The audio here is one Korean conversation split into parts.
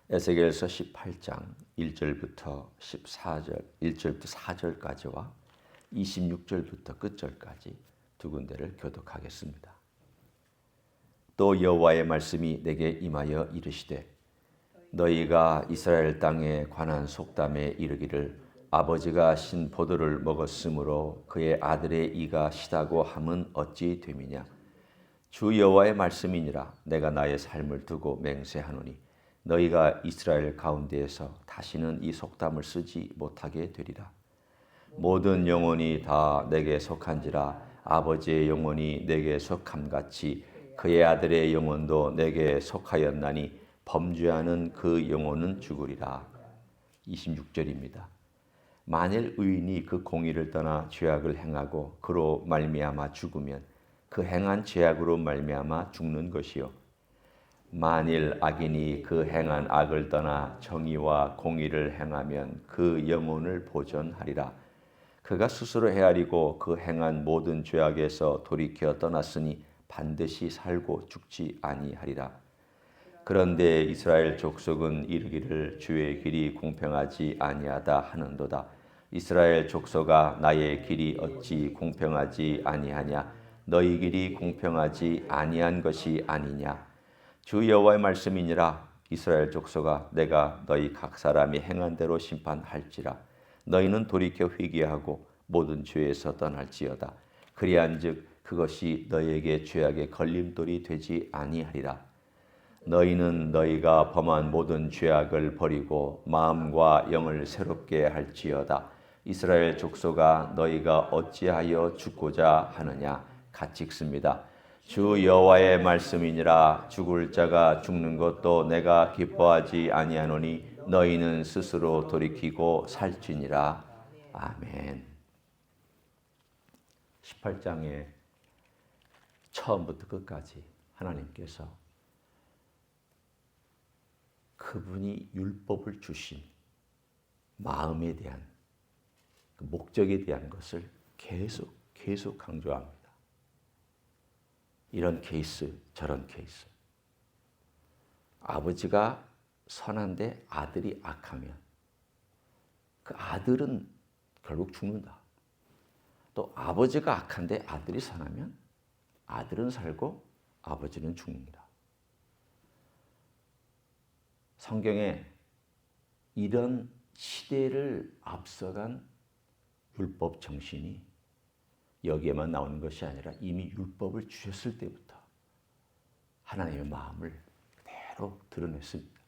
에스겔서 18장 1절부터 14절, 1절부터 4절까지와 26절부터 끝절까지 두 군데를 교독하겠습니다. 또 여호와의 말씀이 내게 임하여 이르시되 너희가 이스라엘 땅에 관한 속담에 이르기를 아버지가 신 포도를 먹었으므로 그의 아들의 이가 시다고 함은 어찌 됨이냐. 주 여호와의 말씀이니라. 내가 나의 삶을 두고 맹세하노니 너희가 이스라엘 가운데에서 다시는 이 속담을 쓰지 못하게 되리라. 모든 영혼이 다 내게 속한지라. 아버지의 영혼이 내게 속함같이 그의 아들의 영혼도 내게 속하였나니 범죄하는 그 영혼은 죽으리라. 26절입니다. 만일 의인이 그 공의를 떠나 죄악을 행하고 그로 말미암아 죽으면 그 행한 죄악으로 말미암아 죽는 것이요, 만일 악인이 그 행한 악을 떠나 정의와 공의를 행하면 그 영혼을 보존하리라. 그가 스스로 헤아리고 그 행한 모든 죄악에서 돌이켜 떠났으니 반드시 살고 죽지 아니하리라. 그런데 이스라엘 족속은 이르기를 주의 길이 공평하지 아니하다 하는도다. 이스라엘 족속아, 나의 길이 어찌 공평하지 아니하냐. 너희 길이 공평하지 아니한 것이 아니냐. 주 여호와의 말씀이니라. 이스라엘 족속아, 내가 너희 각 사람이 행한 대로 심판할지라. 너희는 돌이켜 회개하고 모든 죄에서 떠날지어다. 그리한즉 그것이 너희에게 죄악의 걸림돌이 되지 아니하리라. 너희는 너희가 범한 모든 죄악을 버리고 마음과 영을 새롭게 할지어다. 이스라엘 족속아, 너희가 어찌하여 죽고자 하느냐. 같이 읽습니다. 주 여호와의 말씀이니라. 죽을 자가 죽는 것도 내가 기뻐하지 아니하노니 너희는 스스로 돌이키고 살지니라. 아멘. 18장의 처음부터 끝까지 하나님께서 그분이 율법을 주신 마음에 대한 그 목적에 대한 것을 계속 강조합니다. 이런 케이스, 저런 케이스. 아버지가 선한데 아들이 악하면 그 아들은 결국 죽는다. 또 아버지가 악한데 아들이 선하면 아들은 살고 아버지는 죽는다. 성경에 이런 시대를 앞서간 율법 정신이 여기에만 나오는 것이 아니라 이미 율법을 주셨을 때부터 하나님의 마음을 그대로 드러냈습니다.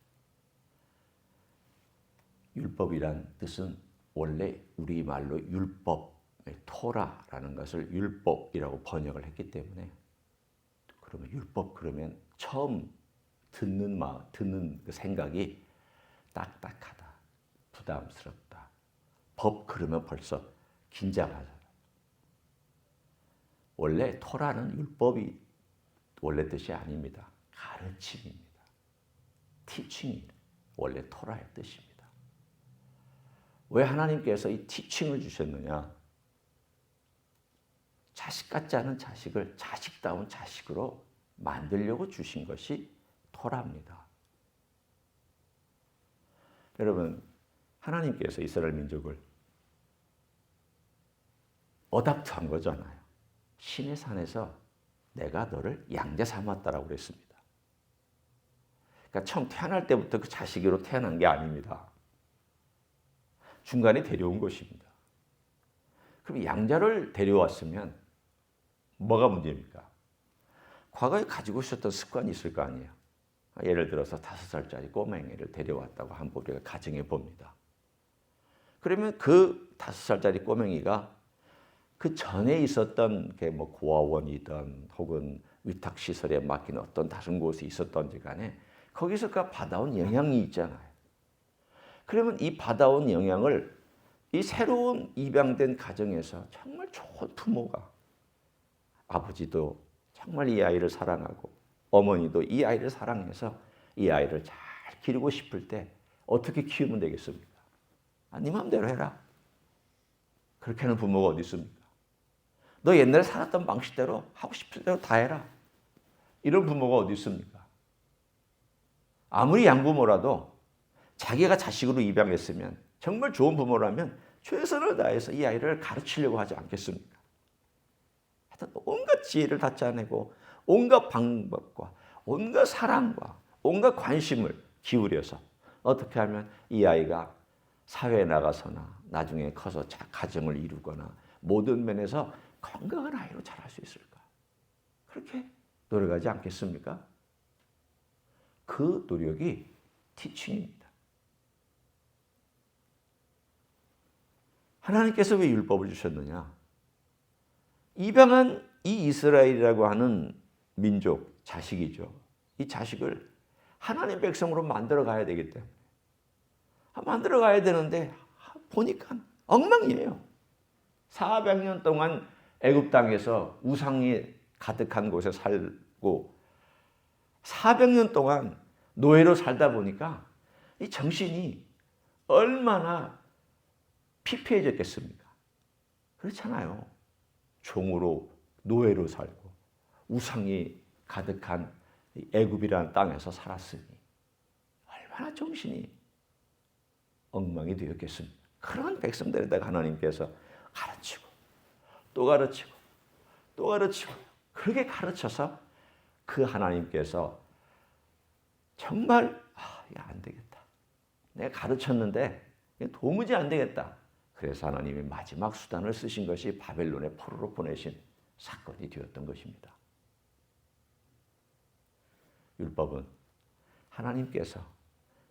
율법이란 뜻은 원래 우리말로 율법, 토라라는 것을 율법이라고 번역을 했기 때문에, 그러면 율법 그러면 처음 듣는 그 생각이 딱딱하다, 부담스럽다. 법 그러면 벌써 긴장하잖아. 원래 토라는 율법이 원래 뜻이 아닙니다. 가르침입니다. 티칭이 원래 토라의 뜻입니다. 왜 하나님께서 이 티칭을 주셨느냐? 자식 같지 않은 자식을 자식다운 자식으로 만들려고 주신 것이 토라입니다. 여러분, 하나님께서 이스라엘 민족을 어답트한 거잖아요. 신의 산에서 내가 너를 양자 삼았다라고 그랬습니다. 그러니까 처음 태어날 때부터 그 자식으로 태어난 게 아닙니다. 중간에 데려온 것입니다. 그럼 양자를 데려왔으면 뭐가 문제입니까? 과거에 가지고 있었던 습관이 있을 거 아니에요. 예를 들어서 5살짜리 꼬맹이를 데려왔다고 한번 우리가 가정해 봅니다. 그러면 그 5살짜리 꼬맹이가 그 전에 있었던 게 뭐 고아원이든 혹은 위탁시설에 맡긴 어떤 다른 곳에 있었던지 간에 거기서 그 받아온 영향이 있잖아요. 그러면 이 받아온 영향을 이 새로운 입양된 가정에서 정말 좋은 부모가, 아버지도 정말 이 아이를 사랑하고 어머니도 이 아이를 사랑해서 이 아이를 잘 기르고 싶을 때 어떻게 키우면 되겠습니까? 네 마음대로 해라. 그렇게 하는 부모가 어디 있습니까? 너 옛날에 살았던 방식대로 하고 싶은 대로 다 해라. 이런 부모가 어디 있습니까? 아무리 양부모라도 자기가 자식으로 입양했으면 정말 좋은 부모라면 최선을 다해서 이 아이를 가르치려고 하지 않겠습니까? 하여튼 온갖 지혜를 다 짜내고 온갖 방법과 온갖 사랑과 온갖 관심을 기울여서 어떻게 하면 이 아이가 사회에 나가서나 나중에 커서 가정을 이루거나 모든 면에서 건강한 아이로 자랄 수 있을까? 그렇게 노력하지 않겠습니까? 그 노력이 티칭입니다. 하나님께서 왜 율법을 주셨느냐? 입양한 이 이스라엘이라고 하는 민족, 자식이죠. 이 자식을 하나님 백성으로 만들어 가야 되기 때문에 만들어 가야 되는데 보니까 엉망이에요. 400년 동안 애굽 땅에서 우상이 가득한 곳에 살고 400년 동안 노예로 살다 보니까 이 정신이 얼마나 피폐해졌겠습니까? 그렇잖아요. 종으로 노예로 살고 우상이 가득한 애굽이라는 땅에서 살았으니 얼마나 정신이 엉망이 되었겠습니까? 그런 백성들에다가 하나님께서 가르치고 또 가르치고 또 가르치고 그렇게 가르쳐서 그 하나님께서 정말 이게 안 되겠다. 내가 가르쳤는데 도무지 안 되겠다. 그래서 하나님이 마지막 수단을 쓰신 것이 바벨론의 포로로 보내신 사건이 되었던 것입니다. 율법은 하나님께서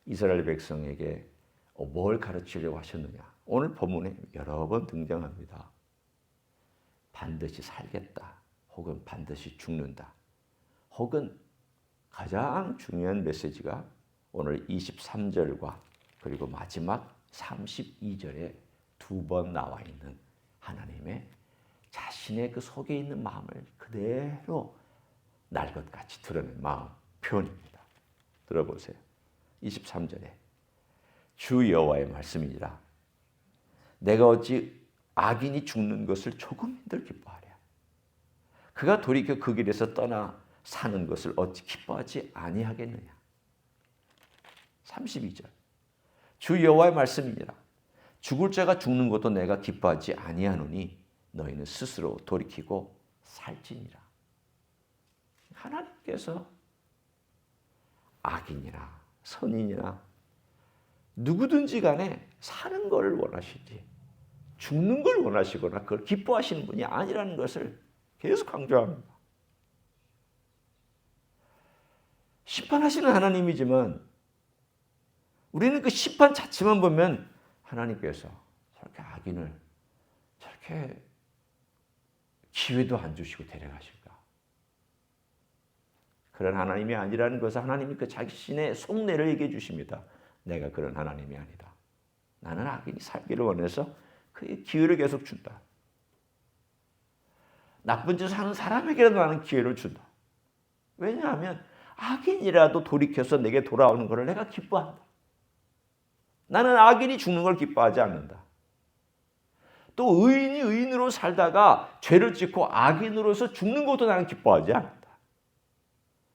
이스라엘 백성에게 뭘 가르치려고 하셨느냐? 오늘 본문에 여러 번 등장합니다. 반드시 살겠다. 혹은 반드시 죽는다. 혹은 가장 중요한 메시지가 오늘 23절과 그리고 마지막 32절에 두 번 나와 있는 하나님의 자신의 그 속에 있는 마음을 그대로 날 것 같이 드러낸 마음 표현입니다. 들어보세요. 23절에 주 여호와의 말씀이니라. 내가 어찌 악인이 죽는 것을 조금들 기뻐하랴. 그가 돌이켜 그 길에서 떠나 사는 것을 어찌 기뻐하지 아니하겠느냐. 32절 주 여호와의 말씀이니라. 죽을 자가 죽는 것도 내가 기뻐하지 아니하노니 너희는 스스로 돌이키고 살지니라. 하나님께서 악인이나 선인이나 누구든지 간에 사는 걸 원하시지 죽는 걸 원하시거나 그걸 기뻐하시는 분이 아니라는 것을 계속 강조합니다. 심판하시는 하나님이지만 우리는 그 심판 자체만 보면 하나님께서 저렇게 악인을 저렇게 기회도 안 주시고 데려가실까? 그런 하나님이 아니라는 것을 하나님이 그 자신의 속내를 얘기해 주십니다. 내가 그런 하나님이 아니다. 나는 악인이 살기를 원해서 그의 기회를 계속 준다. 나쁜 짓을 하는 사람에게라도 나는 기회를 준다. 왜냐하면 악인이라도 돌이켜서 내게 돌아오는 것을 내가 기뻐한다. 나는 악인이 죽는 걸 기뻐하지 않는다. 또 의인이 의인으로 살다가 죄를 짓고 악인으로서 죽는 것도 나는 기뻐하지 않는다.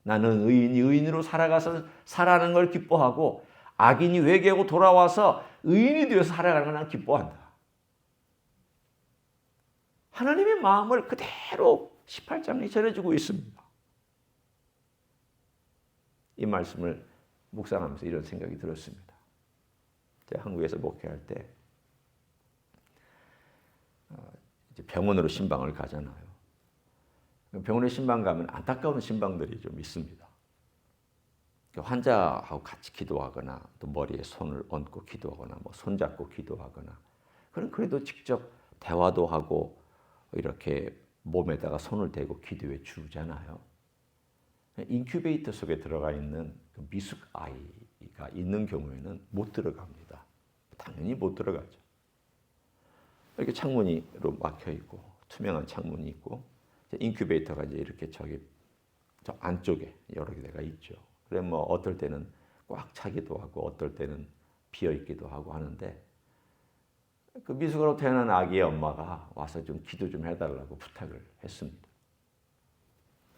나는 의인이 의인으로 살아가서 살아가는 걸 기뻐하고 악인이 회개하고 돌아와서 의인이 되어서 살아가는 걸 나는 기뻐한다. 하나님의 마음을 그대로 18장에 전해주고 있습니다. 이 말씀을 묵상하면서 이런 생각이 들었습니다. 제가 한국에서 목회할 때 이제 병원으로 신방을 가잖아요. 병원에 신방 가면 안타까운 신방들이 좀 있습니다. 환자하고 같이 기도하거나 또 머리에 손을 얹고 기도하거나 뭐 손잡고 기도하거나 그래도 직접 대화도 하고 이렇게 몸에다가 손을 대고 기도해 주잖아요. 인큐베이터 속에 들어가 있는 그 미숙 아이가 있는 경우에는 못 들어갑니다. 당연히 못 들어가죠. 이렇게 창문으로 막혀 있고 투명한 창문이 있고 인큐베이터가 이제 이렇게 저 안쪽에 여러 개가 있죠. 그래 뭐 어떨 때는 꽉 차기도 하고 어떨 때는 비어 있기도 하고 하는데 그 미숙으로 태어난 아기의 엄마가 와서 좀 기도 좀 해달라고 부탁을 했습니다.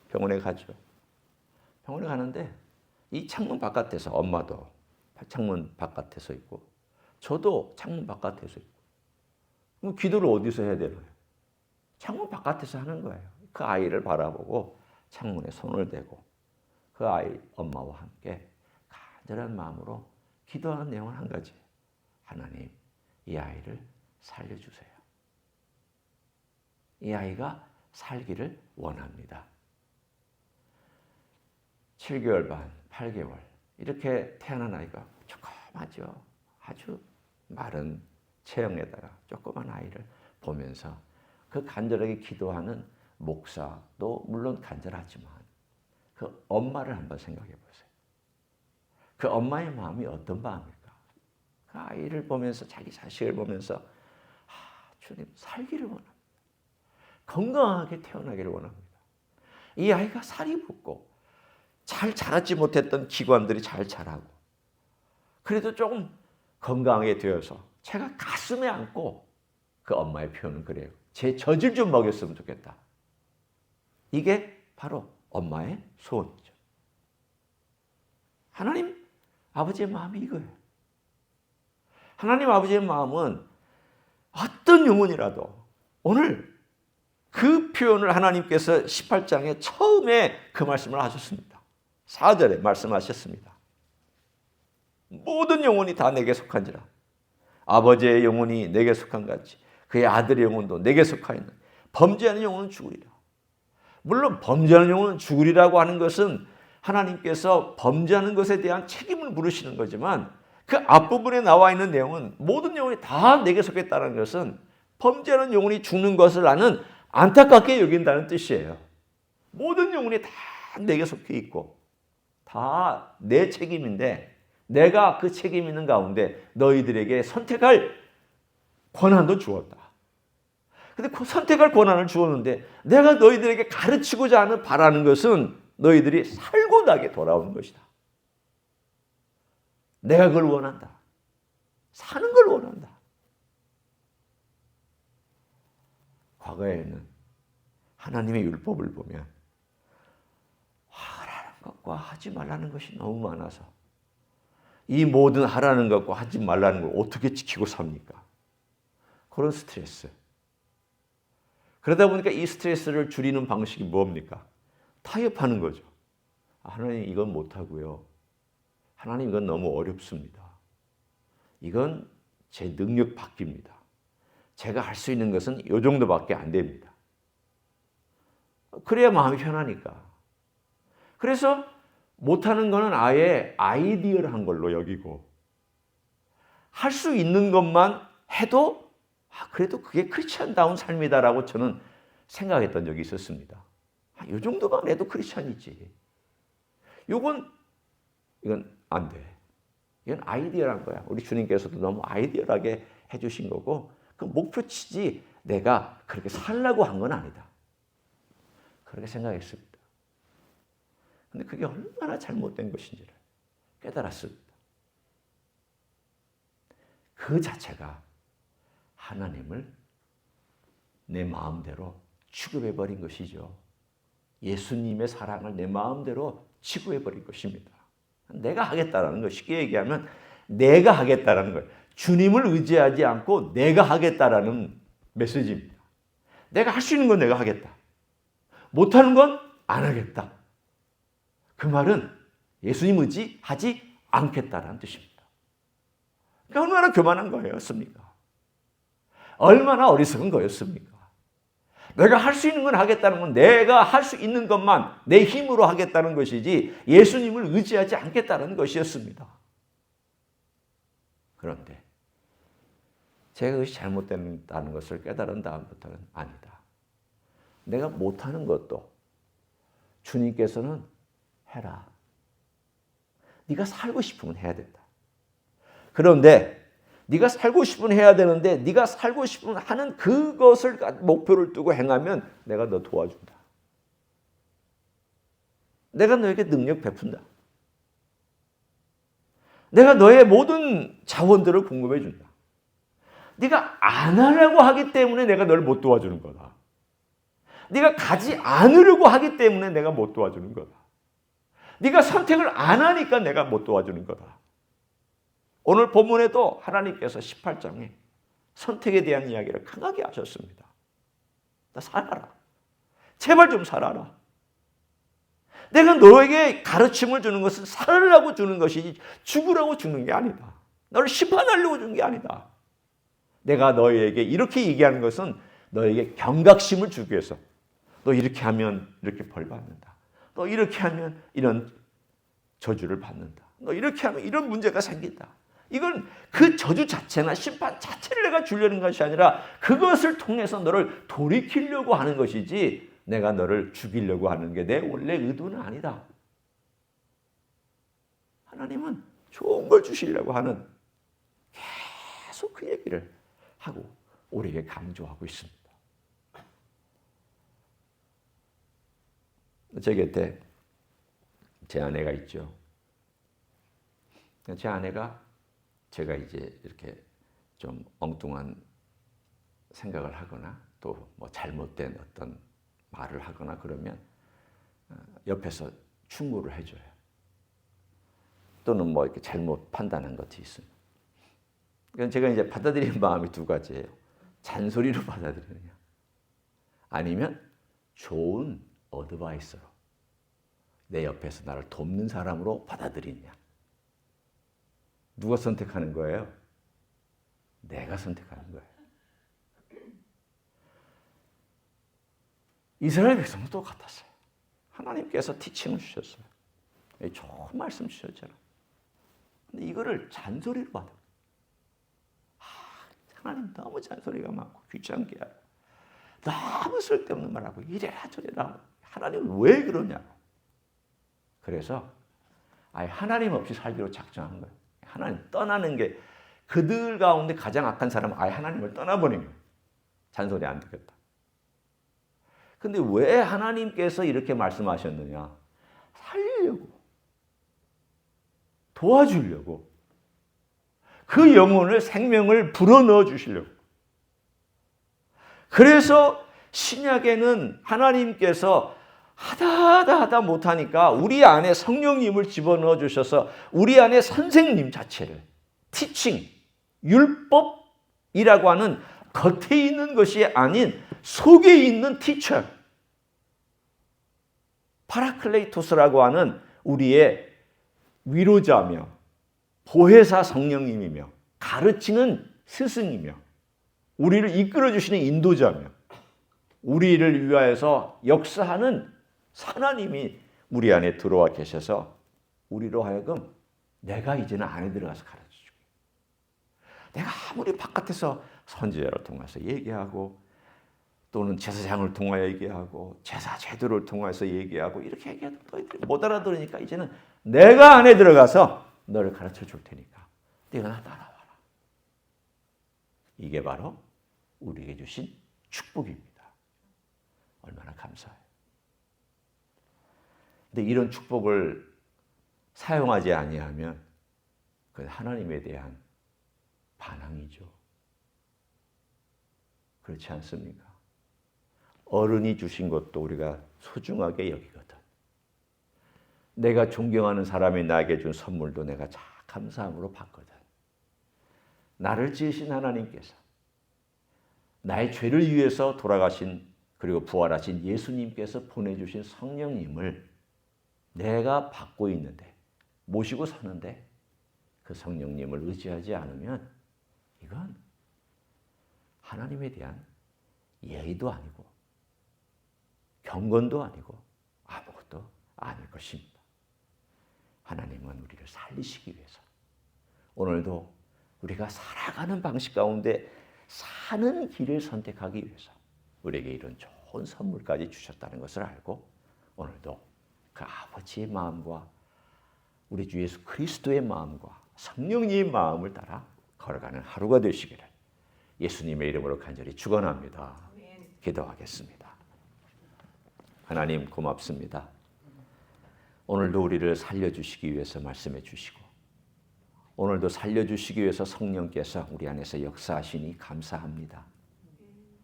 병원에 가죠. 병원에 가는데 이 창문 바깥에서 엄마도 창문 바깥에 서 있고 저도 창문 바깥에 서 있고 그럼 기도를 어디서 해야 되나요? 창문 바깥에서 하는 거예요. 그 아이를 바라보고 창문에 손을 대고 그 아이 엄마와 함께 간절한 마음으로 기도하는 내용은 한 가지. 하나님, 이 아이를 살려주세요. 이 아이가 살기를 원합니다. 7개월 반, 8개월 이렇게 태어난 아이가 조그마죠. 아주 마른 체형에다가 조그만 아이를 보면서 그 간절하게 기도하는 목사도 물론 간절하지만 그 엄마를 한번 생각해 보세요. 그 엄마의 마음이 어떤 마음일까? 그 아이를 보면서 자기 자식을 보면서 주님 살기를 원합니다. 건강하게 태어나기를 원합니다. 이 아이가 살이 붙고 잘 자라지 못했던 기관들이 잘 자라고 그래도 조금 건강하게 되어서 제가 가슴에 안고 그 엄마의 표현은 그래요. 제 젖을 좀 먹였으면 좋겠다. 이게 바로 엄마의 소원이죠. 하나님 아버지의 마음이 이거예요. 하나님 아버지의 마음은 어떤 영혼이라도 오늘 그 표현을 하나님께서 18장에 처음에 그 말씀을 하셨습니다. 4절에 말씀하셨습니다. 모든 영혼이 다 내게 속한지라. 아버지의 영혼이 내게 속한 같이 그의 아들의 영혼도 내게 속하였느니 범죄하는 영혼은 죽으리라. 물론 범죄하는 영혼은 죽으리라고 하는 것은 하나님께서 범죄하는 것에 대한 책임을 물으시는 거지만 그 앞부분에 나와 있는 내용은 모든 영혼이 다 내게 속했다는 것은 범죄하는 영혼이 죽는 것을 나는 안타깝게 여긴다는 뜻이에요. 모든 영혼이 다 내게 속해 있고 다 내 책임인데 내가 그 책임 있는 가운데 너희들에게 선택할 권한도 주었다. 근데 그 선택할 권한을 주었는데 내가 너희들에게 가르치고자 하는 바라는 것은 너희들이 살고 나게 돌아오는 것이다. 내가 그걸 원한다. 사는 걸 원한다. 과거에는 하나님의 율법을 보면 하라는 것과 하지 말라는 것이 너무 많아서 이 모든 하라는 것과 하지 말라는 걸 어떻게 지키고 삽니까? 그런 스트레스. 그러다 보니까 이 스트레스를 줄이는 방식이 뭡니까? 타협하는 거죠. 하나님 이건 못하고요. 하나님 이건 너무 어렵습니다. 이건 제 능력 밖입니다. 제가 할 수 있는 것은 이 정도밖에 안 됩니다. 그래야 마음이 편하니까. 그래서 못하는 거는 아예 아이디어를 걸로 여기고 할 수 있는 것만 해도 그래도 그게 크리스찬다운 삶이다라고 저는 생각했던 적이 있었습니다. 이 정도만 해도 크리스찬이지. 이건 안 돼. 이건 아이디어란 거야. 우리 주님께서도 너무 아이디어하게 해주신 거고 그 목표치지 내가 그렇게 살라고 한 건 아니다. 그렇게 생각했습니다. 근데 그게 얼마나 잘못된 것인지를 깨달았습니다. 그 자체가 하나님을 내 마음대로 취급해버린 것이죠. 예수님의 사랑을 내 마음대로 취급해버린 것입니다. 내가 하겠다라는 거 쉽게 얘기하면 내가 하겠다라는 거예요. 주님을 의지하지 않고 내가 하겠다라는 메시지입니다. 내가 할 수 있는 건 내가 하겠다. 못하는 건 안 하겠다. 그 말은 예수님 의지하지 않겠다라는 뜻입니다. 그러니까 얼마나 교만한 거였습니까? 얼마나 어리석은 거였습니까? 내가 할 수 있는 건 하겠다는 건 내가 할 수 있는 것만 내 힘으로 하겠다는 것이지 예수님을 의지하지 않겠다는 것이었습니다. 그런데 제가 그것이 잘못된다는 것을 깨달은 다음부터는 아니다. 내가 못하는 것도 주님께서는 해라. 네가 살고 싶으면 해야 된다. 그런데 네가 살고 싶으면 해야 되는데 네가 살고 싶으면 하는 그것을 목표를 두고 행하면 내가 너 도와준다. 내가 너에게 능력 베푼다. 내가 너의 모든 자원들을 공급해 준다. 네가 안 하려고 하기 때문에 내가 너를 못 도와주는 거다. 네가 가지 않으려고 하기 때문에 내가 못 도와주는 거다. 네가 선택을 안 하니까 내가 못 도와주는 거다. 오늘 본문에도 하나님께서 18장에 선택에 대한 이야기를 강하게 하셨습니다. 나 살아라. 제발 좀 살아라. 내가 너에게 가르침을 주는 것은 살으라고 주는 것이지 죽으라고 주는 게 아니다. 너를 심판하려고 주는 게 아니다. 내가 너에게 이렇게 얘기하는 것은 너에게 경각심을 주기 위해서. 너 이렇게 하면 이렇게 벌 받는다. 너 이렇게 하면 이런 저주를 받는다. 너 이렇게 하면 이런 문제가 생긴다. 이건 그 저주 자체나 심판 자체를 내가 주려는 것이 아니라 그것을 통해서 너를 돌이키려고 하는 것이지 내가 너를 죽이려고 하는 게 내 원래 의도는 아니다. 하나님은 좋은 걸 주시려고 하는 계속 그 얘기를 하고 우리에게 강조하고 있습니다. 제 곁에 제 아내가 있죠. 제 아내가 제가 이제 이렇게 좀 엉뚱한 생각을 하거나 또 뭐 잘못된 어떤 말을 하거나 그러면 옆에서 충고를 해줘요. 또는 뭐 이렇게 잘못 판단한 것이 있으면. 그러니까 제가 이제 받아들이는 마음이 두 가지예요. 잔소리로 받아들이느냐, 아니면 좋은 어드바이스로 내 옆에서 나를 돕는 사람으로 받아들이느냐. 누가 선택하는 거예요? 내가 선택하는 거예요. 이스라엘 백성도 똑같았어요. 하나님께서 티칭을 주셨어요. 좋은 말씀 주셨잖아요. 근데 이거를 잔소리로 받아. 하나님 너무 잔소리가 많고 귀찮게 하고 너무 쓸데없는 말하고 이래라 저래라. 하나님 왜 그러냐고. 그래서 아예 하나님 없이 살기로 작정한 거예요. 하나님 떠나는 게 그들 가운데 가장 악한 사람은 아예 하나님을 떠나버린 거예요. 잔소리 안 듣겠다. 근데 왜 하나님께서 이렇게 말씀하셨느냐? 살리려고, 도와주려고, 그 영혼을 생명을 불어넣어 주시려고. 그래서 신약에는 하나님께서 하다 못하니까 우리 안에 성령님을 집어넣어 주셔서 우리 안에 선생님 자체를 티칭, 율법이라고 하는 겉에 있는 것이 아닌 속에 있는 티처, 파라클레이토스라고 하는 우리의 위로자며 보혜사 성령님이며 가르치는 스승이며 우리를 이끌어주시는 인도자며 우리를 위하여서 역사하는 하나님이 우리 안에 들어와 계셔서 우리로 하여금 내가 이제는 안에 들어가서 가르쳐주고, 내가 아무리 바깥에서 선지자를 통해서 얘기하고 또는 제사장을 통하여 얘기하고 제사 제도를 통해서 얘기하고 이렇게 얘기해도 너희들이 못 알아들으니까 이제는 내가 안에 들어가서 너를 가르쳐 줄 테니까 네가 나 따라와라. 이게 바로 우리에게 주신 축복입니다. 얼마나 감사해요. 근데 이런 축복을 사용하지 아니하면 그건 하나님에 대한 반항이죠. 그렇지 않습니까? 어른이 주신 것도 우리가 소중하게 여기거든. 내가 존경하는 사람이 나에게 준 선물도 내가 참 감사함으로 받거든. 나를 지으신 하나님께서 나의 죄를 위해서 돌아가신 그리고 부활하신 예수님께서 보내주신 성령님을 내가 받고 있는데, 모시고 사는데 그 성령님을 의지하지 않으면 이건 하나님에 대한 예의도 아니고 경건도 아니고 아무것도 아닐 것입니다. 하나님은 우리를 살리시기 위해서 오늘도 우리가 살아가는 방식 가운데 사는 길을 선택하기 위해서 우리에게 이런 좋은 선물까지 주셨다는 것을 알고 오늘도 그 아버지의 마음과 우리 주 예수 그리스도의 마음과 성령님의 마음을 따라 걸어가는 하루가 되시기를 예수님의 이름으로 간절히 축원합니다. 기도하겠습니다. 하나님 고맙습니다. 오늘도 우리를 살려주시기 위해서 말씀해 주시고 오늘도 살려주시기 위해서 성령께서 우리 안에서 역사하시니 감사합니다.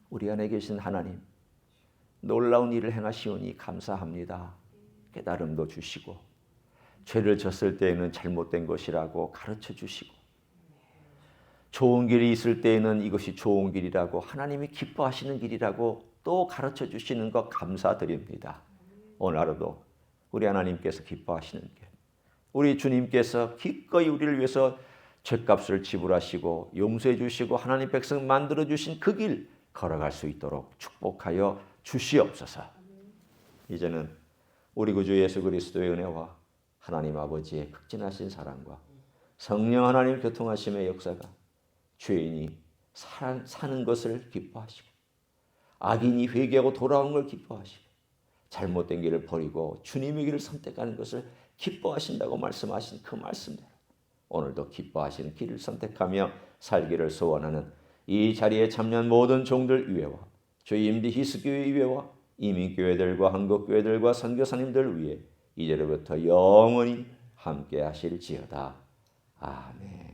우리 안에 계신 하나님 놀라운 일을 행하시오니 감사합니다. 깨달음도 주시고 죄를 졌을 때에는 잘못된 것이라고 가르쳐 주시고 좋은 길이 있을 때에는 이것이 좋은 길이라고 하나님이 기뻐하시는 길이라고 또 가르쳐 주시는 것 감사드립니다. 오늘 하루도 우리 하나님께서 기뻐하시는 길, 우리 주님께서 기꺼이 우리를 위해서 죄값을 지불하시고 용서해 주시고 하나님 백성 만들어 주신 그 길 걸어갈 수 있도록 축복하여 주시옵소서. 이제는 우리 구주 예수 그리스도의 은혜와 하나님 아버지의 극진하신 사랑과 성령 하나님 교통하심의 역사가 죄인이 사는 것을 기뻐하시고 악인이 회개하고 돌아온 걸 기뻐하시고 잘못된 길을 버리고 주님의 길을 선택하는 것을 기뻐하신다고 말씀하신 그 말씀대로 오늘도 기뻐하시는 길을 선택하며 살기를 소원하는 이 자리에 참여한 모든 종들 위에와 저희 임디 히스교회 위에와 이민교회들과 한국교회들과 선교사님들 위에 이제로부터 영원히 함께 하실지어다. 아멘.